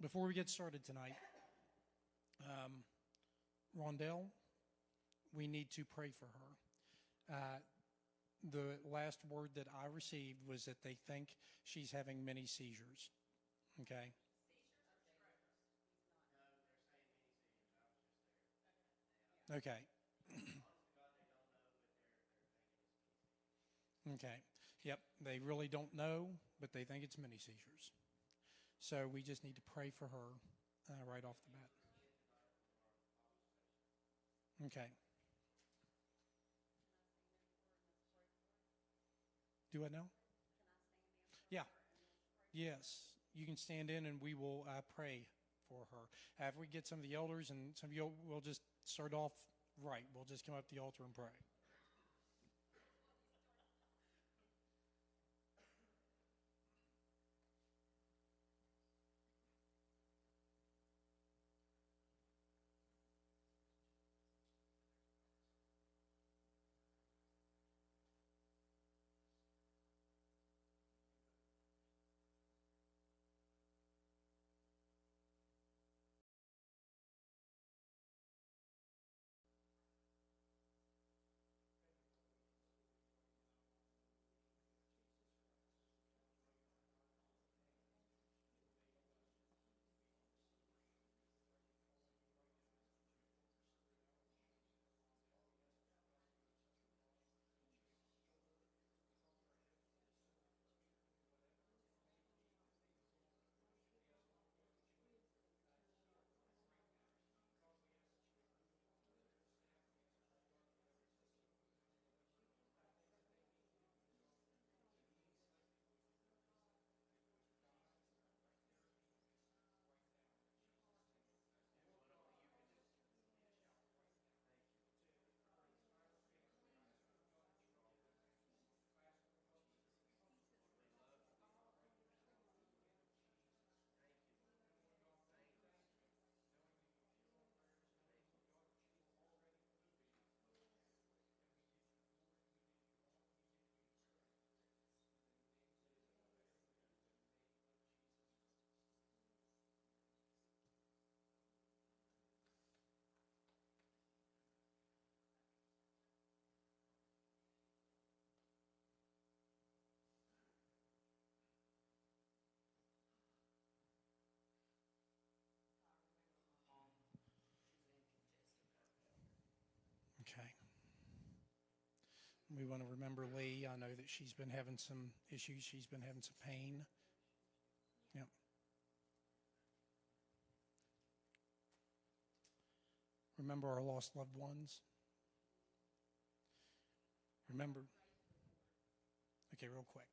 Before we get started tonight, Rondell, we need to pray for her. The last word that I received was that they think she's having many seizures. Okay? Okay. Okay. Yep. They really don't know, but they think it's mini seizures. So we just need to pray for her right off the bat. Okay. Do I know? Yeah. Yes. You can stand in and we will pray for her. If we get some of the elders and some of you, we'll just start off right. We'll just come up to the altar and pray. Okay. We want to remember Lee. I know that she's been having some issues. She's been having some pain. Yep. Remember our lost loved ones. Remember. Okay, real quick.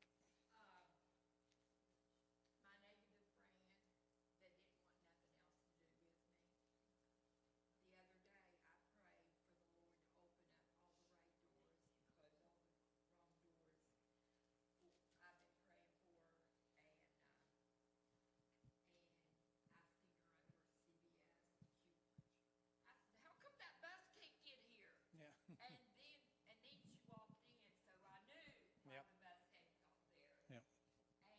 And then she walked in, so I knew why the bus had got there. Yep. And so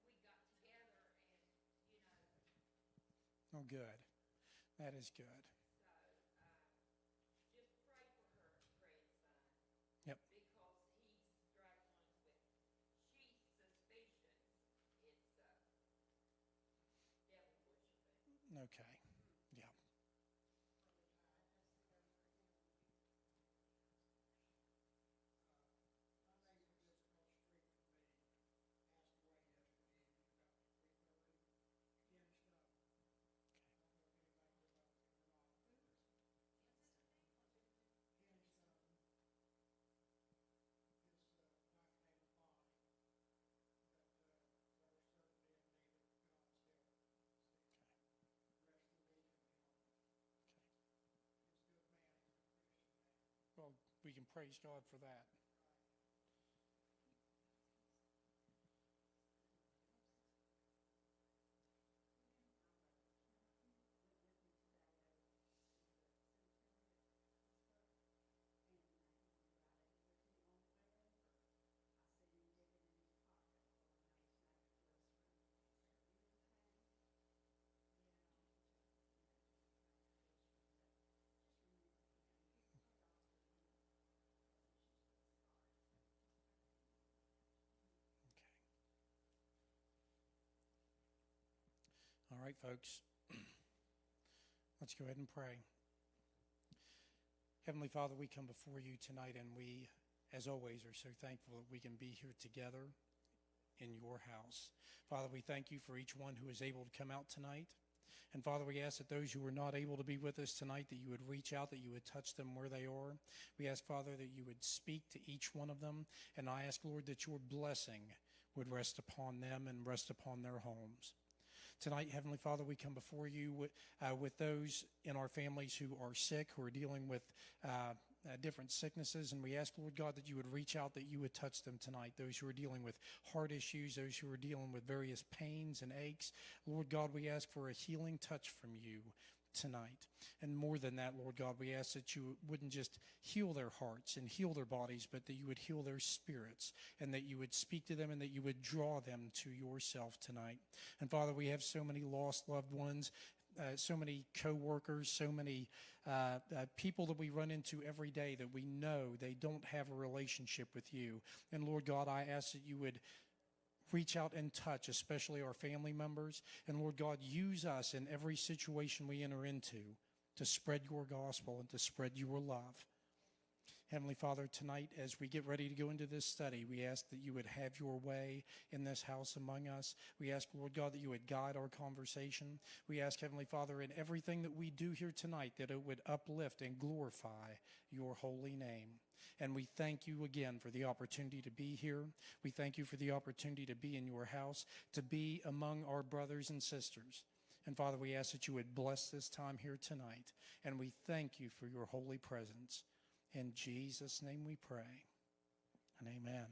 we got together and, Oh, good. That is good. So just pray for her grandson. Yep. Because he's struggling with, she suspicions it's devil worshiping. Okay. Yeah. Well, we can praise God for that. All right, folks, let's go ahead and pray. Heavenly Father, we come before you tonight, and we, as always, are so thankful that we can be here together in your house. Father, we thank you for each one who is able to come out tonight. And Father, we ask that those who are not able to be with us tonight, that you would reach out, that you would touch them where they are. We ask, Father, that you would speak to each one of them. And I ask, Lord, that your blessing would rest upon them and rest upon their homes. Tonight, Heavenly Father, we come before you with those in our families who are sick, who are dealing with different sicknesses. And we ask, Lord God, that you would reach out, that you would touch them tonight. Those who are dealing with heart issues, those who are dealing with various pains and aches. Lord God, we ask for a healing touch from you tonight. And more than that, Lord God, we ask that you wouldn't just heal their hearts and heal their bodies, but that you would heal their spirits, and that you would speak to them, and that you would draw them to yourself tonight. And Father, we have so many lost loved ones, so many co-workers, so many people that we run into every day that we know they don't have a relationship with you. And Lord God, I ask that you would reach out and touch, especially our family members. And Lord God, use us in every situation we enter into to spread your gospel and to spread your love. Heavenly Father, tonight as we get ready to go into this study, we ask that you would have your way in this house among us. We ask, Lord God, that you would guide our conversation. We ask, Heavenly Father, in everything that we do here tonight, that it would uplift and glorify your holy name. And we thank you again for the opportunity to be here. We thank you for the opportunity to be in your house, to be among our brothers and sisters. And Father, we ask that you would bless this time here tonight. And we thank you for your holy presence. In Jesus' name we pray, and amen.